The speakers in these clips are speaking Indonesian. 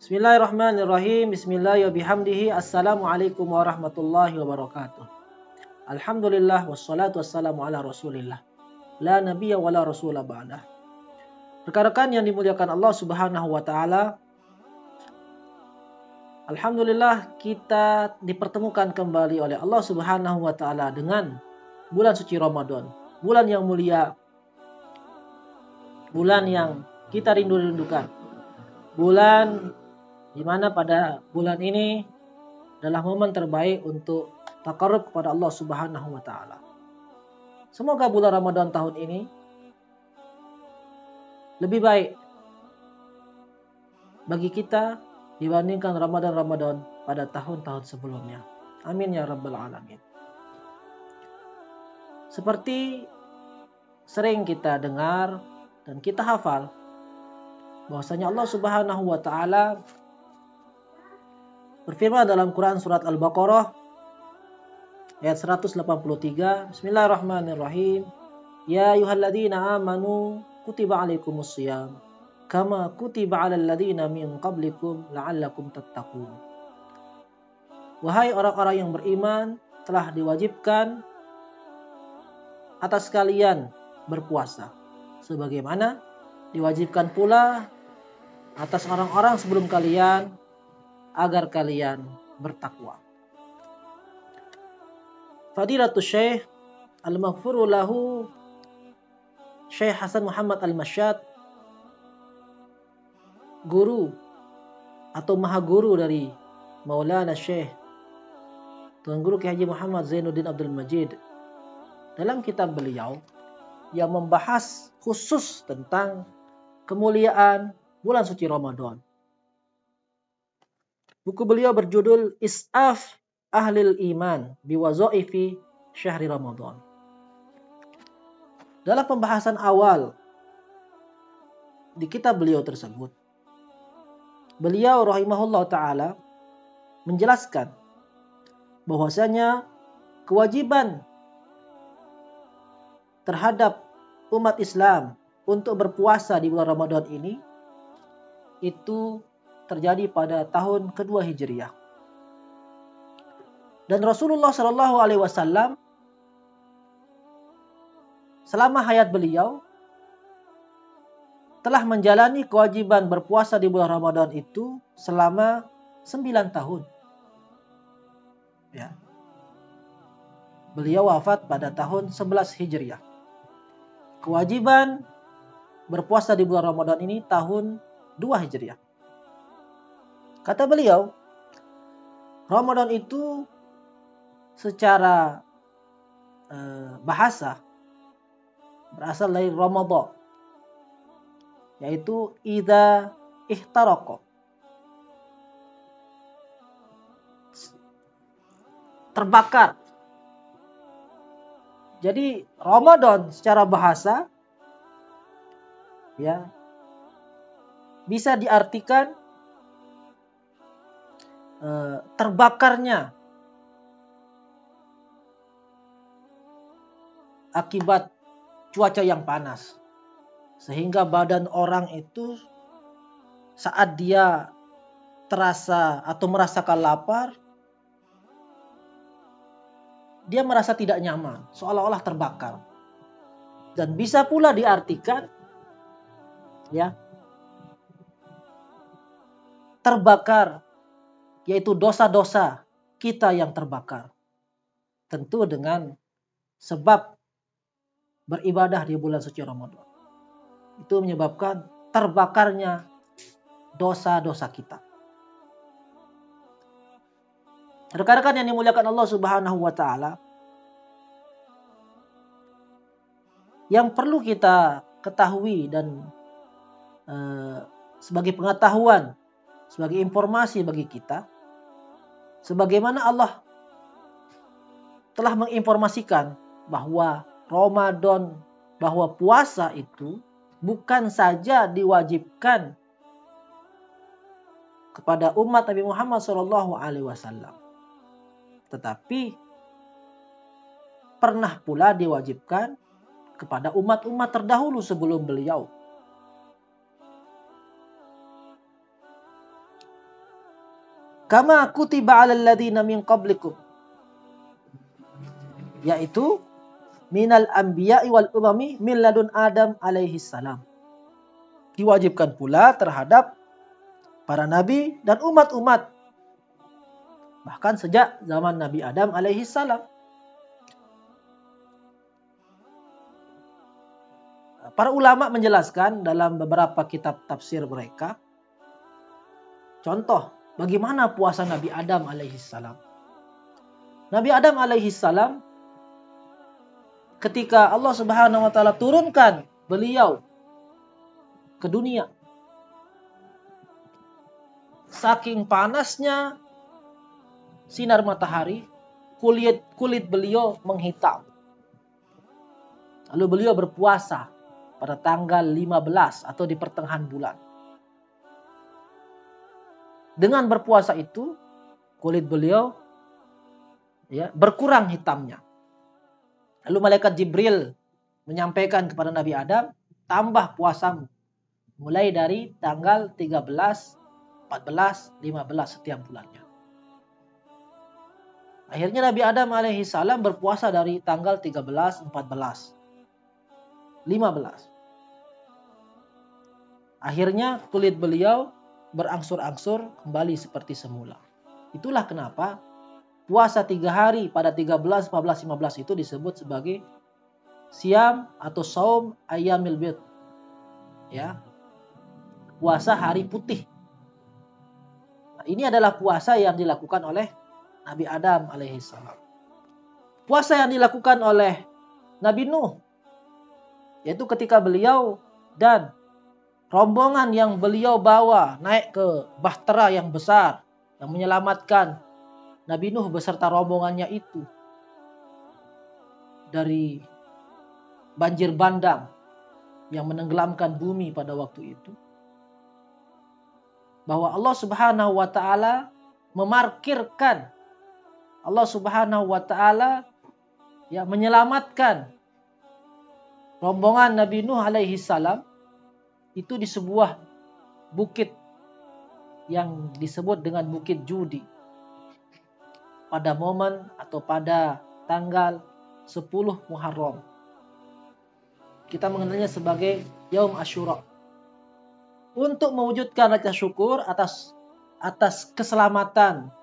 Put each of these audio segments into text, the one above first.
Bismillahirrahmanirrahim. Bismillahirrahmanirrahim. Assalamualaikum warahmatullahi wabarakatuh. Alhamdulillah wassalatu wassalamu ala Rasulillah. La nabiyya wa la rasula ba'dah. Rekan-rekan yang dimuliakan Allah Subhanahu wa taala, alhamdulillah kita dipertemukan kembali oleh Allah Subhanahu wa taala dengan bulan suci Ramadan, bulan yang mulia, bulan yang kita rindu-rindukan. Bulan di mana pada bulan ini adalah momen terbaik untuk taqarrub kepada Allah Subhanahu wa taala. Semoga bulan Ramadan tahun ini lebih baik bagi kita dibandingkan Ramadan-Ramadan pada tahun-tahun sebelumnya. Amin ya rabbal alamin. Seperti sering kita dengar dan kita hafal bahwasanya Allah Subhanahu wa taala berfirman dalam Quran surat Al-Baqarah ayat 183, Bismillahirrahmanirrahim. Ya ayyuhalladzina amanu kutiba alaikumusshiyam kama kutiba 'alal ladzina min qablikum la'allakum tattaqun. Wahai orang-orang yang beriman, telah diwajibkan atas kalian berpuasa sebagaimana diwajibkan pula atas orang-orang sebelum kalian agar kalian bertakwa. Fadilatul Syekh Al-Maghfuru lahu Syekh Hasan Muhammad Al-Masyad, guru atau maha guru dari Maulana Syekh Tuan Guru Ki Haji Muhammad Zainuddin Abdul Majid, dalam kitab beliau yang membahas khusus tentang kemuliaan bulan suci Ramadan. Buku beliau berjudul Is'af Ahlil Iman Biwazaifi Syahri Ramadan. Dalam pembahasan awal di kitab beliau tersebut, beliau rahimahullah ta'ala menjelaskan bahwasanya kewajiban terhadap umat Islam untuk berpuasa di bulan Ramadan ini itu terjadi pada tahun kedua Hijriah. Dan Rasulullah Shallallahu Alaihi Wasallam selama hayat beliau telah menjalani kewajiban berpuasa di bulan Ramadan itu selama 9 tahun. Ya. Beliau wafat pada tahun 11 Hijriah. Kewajiban berpuasa di bulan Ramadan ini tahun 2 Hijriah. Kata beliau, Ramadan itu secara bahasa berasal dari Ramadan, yaitu idza ihtaraqa, terbakar. Jadi Ramadan secara bahasa ya bisa diartikan terbakarnya akibat cuaca yang panas, sehingga badan orang itu saat dia terasa atau merasakan lapar, dia merasa tidak nyaman, seolah-olah terbakar. Dan bisa pula diartikan ya terbakar, yaitu dosa-dosa kita yang terbakar. Tentu dengan sebab beribadah di bulan suci Ramadan. Itu menyebabkan terbakarnya dosa-dosa kita. Rekan-rekan yang dimuliakan Allah Subhanahu wa taala, yang perlu kita ketahui dan sebagai pengetahuan, sebagai informasi bagi kita, sebagaimana Allah telah menginformasikan bahwa Ramadan, bahwa puasa itu bukan saja diwajibkan kepada umat Nabi Muhammad SAW, tetapi pernah pula diwajibkan kepada umat-umat terdahulu sebelum beliau. kama kutiba 'alal ladzina min qablikum, yaitu minal anbiya'i wal umami min ladun Adam alaihi salam. Diwajibkan pula terhadap para nabi dan umat-umat bahkan sejak zaman Nabi Adam alaihi salam. Para ulama menjelaskan dalam beberapa kitab tafsir mereka, contoh bagaimana puasa Nabi Adam alaihi salam. Nabi Adam alaihi salam ketika Allah Subhanahu wa taala turunkan beliau ke dunia, saking panasnya sinar matahari, kulit beliau menghitam. Lalu beliau berpuasa pada tanggal 15 atau di pertengahan bulan. Dengan berpuasa itu, kulit beliau berkurang hitamnya. Lalu malaikat Jibril menyampaikan kepada Nabi Adam, tambah puasamu mulai dari tanggal 13, 14, 15 setiap bulannya. Akhirnya Nabi Adam alaihi salam berpuasa dari tanggal 13, 14, 15. Akhirnya kulit beliau berangsur-angsur kembali seperti semula. Itulah kenapa puasa 3 hari pada 13, 14, 15 itu disebut sebagai siam atau saum ayyamil bid. Ya. Puasa hari putih. Nah, ini adalah puasa yang dilakukan oleh Nabi Adam alaihi salam. Puasa yang dilakukan oleh Nabi Nuh, yaitu ketika beliau dan rombongan yang beliau bawa naik ke bahtera yang besar yang menyelamatkan Nabi Nuh beserta rombongannya itu dari banjir bandang yang menenggelamkan bumi pada waktu itu. Bahwa Allah Subhanahu wa taala memarkirkan, Allah Subhanahu wa taala menyelamatkan rombongan Nabi Nuh alaihi salam itu di sebuah bukit yang disebut dengan Bukit Judi pada momen atau pada tanggal 10 Muharram. Kita mengenalnya sebagai Yaum Asyura. Untuk mewujudkan rasa syukur atas keselamatan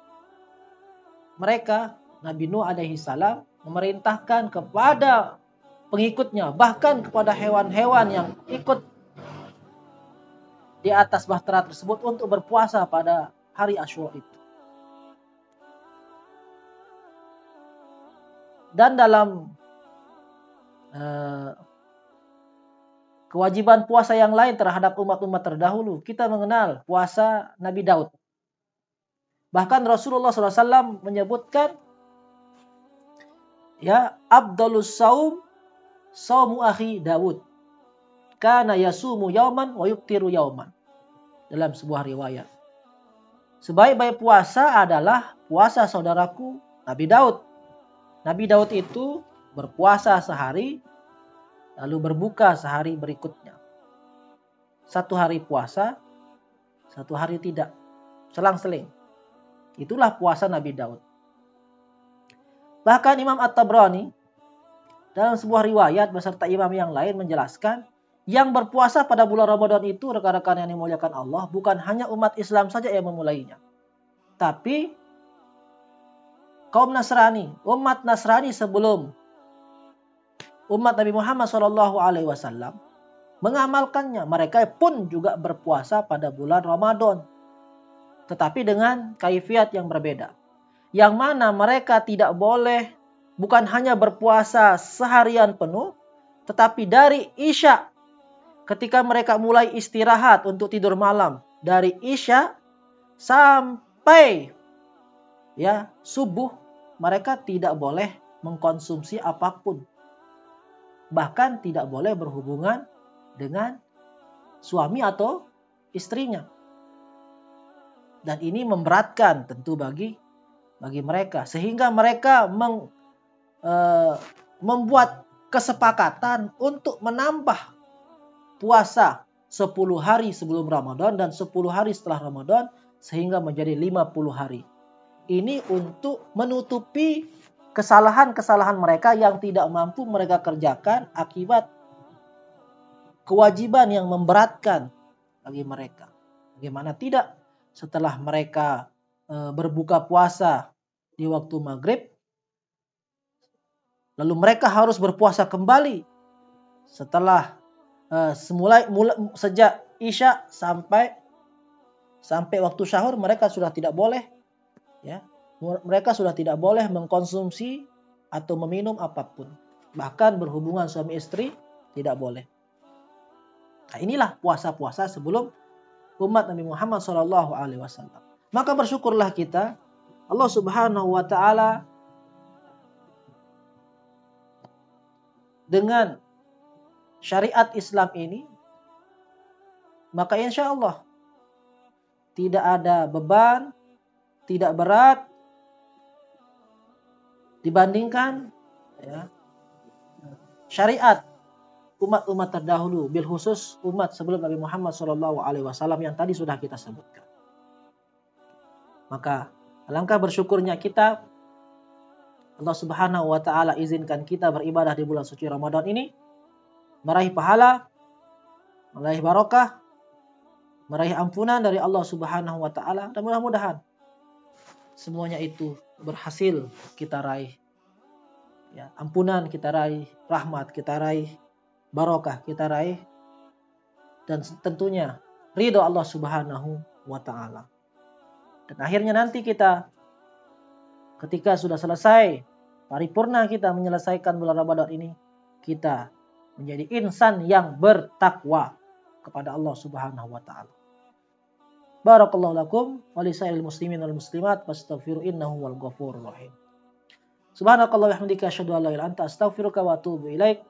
mereka, Nabi Nuh alaihi salam memerintahkan kepada pengikutnya, bahkan kepada hewan-hewan yang ikut di atas bahtera tersebut untuk berpuasa pada hari Asyura itu. Dan dalam kewajiban puasa yang lain terhadap umat-umat terdahulu, kita mengenal puasa Nabi Daud. Bahkan Rasulullah SAW menyebutkan, Abdalus saum saumu akhi Daud, kana yasumu yauman wa yuftiru yauman. Dalam sebuah riwayat, sebaik-baik puasa adalah puasa saudaraku Nabi Daud. Nabi Daud itu berpuasa sehari, lalu berbuka sehari berikutnya. 1 hari puasa, 1 hari tidak, selang-seling. Itulah puasa Nabi Daud. Bahkan Imam At-Tabrani dalam sebuah riwayat beserta imam yang lain menjelaskan, yang berpuasa pada bulan Ramadan itu, rekan-rekan yang dimuliakan Allah, bukan hanya umat Islam saja yang memulainya, tapi kaum Nasrani, umat Nasrani sebelum umat Nabi Muhammad SAW mengamalkannya. Mereka pun juga berpuasa pada bulan Ramadan, tetapi dengan kaifiat yang berbeda. Yang mana mereka tidak boleh bukan hanya berpuasa seharian penuh, tetapi dari Isya, ketika mereka mulai istirahat untuk tidur malam, dari Isya sampai subuh, mereka tidak boleh mengkonsumsi apapun. Bahkan tidak boleh berhubungan dengan suami atau istrinya. Dan ini memberatkan tentu bagi mereka. Sehingga mereka membuat kesepakatan untuk menambah puasa 10 hari sebelum Ramadan dan 10 hari setelah Ramadan sehingga menjadi 50 hari. Ini untuk menutupi kesalahan-kesalahan mereka yang tidak mampu mereka kerjakan akibat kewajiban yang memberatkan bagi mereka. Bagaimana tidak setelah mereka berbuka puasa di waktu maghrib, lalu mereka harus berpuasa kembali setelah sejak Isya sampai waktu sahur mereka sudah tidak boleh, ya, mereka sudah tidak boleh mengkonsumsi atau meminum apapun, bahkan berhubungan suami istri tidak boleh. Nah, inilah puasa-puasa sebelum umat Nabi Muhammad SAW. Maka bersyukurlah kita, Allah Subhanahu wa Ta'ala dengan syariat Islam ini, maka insya Allah tidak ada beban, tidak berat dibandingkan, ya, syariat umat-umat terdahulu, bil khusus umat sebelum Nabi Muhammad SAW yang tadi sudah kita sebutkan. Maka alangkah bersyukurnya kita, Allah Subhanahu wa Ta'ala izinkan kita beribadah di bulan suci Ramadan ini, meraih pahala, meraih barokah, meraih ampunan dari Allah Subhanahu wa Ta'ala, dan mudah-mudahan semuanya itu berhasil kita raih. Ya, ampunan kita raih, rahmat kita raih, barokah kita raih, dan tentunya ridho Allah Subhanahu wa Ta'ala. Dan akhirnya nanti kita, ketika sudah selesai paripurna kita menyelesaikan bulan Ramadan ini, kita menjadi insan yang bertakwa kepada Allah Subhanahu wa Ta'ala. Barakallahu lakum wa lisairil muslimin wal muslimat fastaghfiru innahu wal ghafurur rahim. Subhanakallah wa bihamdika asyhadu an la ilaha illa anta astaghfiruka wa atubu ilaik.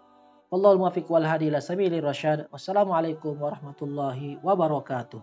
Wallahul muwaffiq wal hadi ila sabilir rasyad. Wassalamualaikum warahmatullahi wabarakatuh.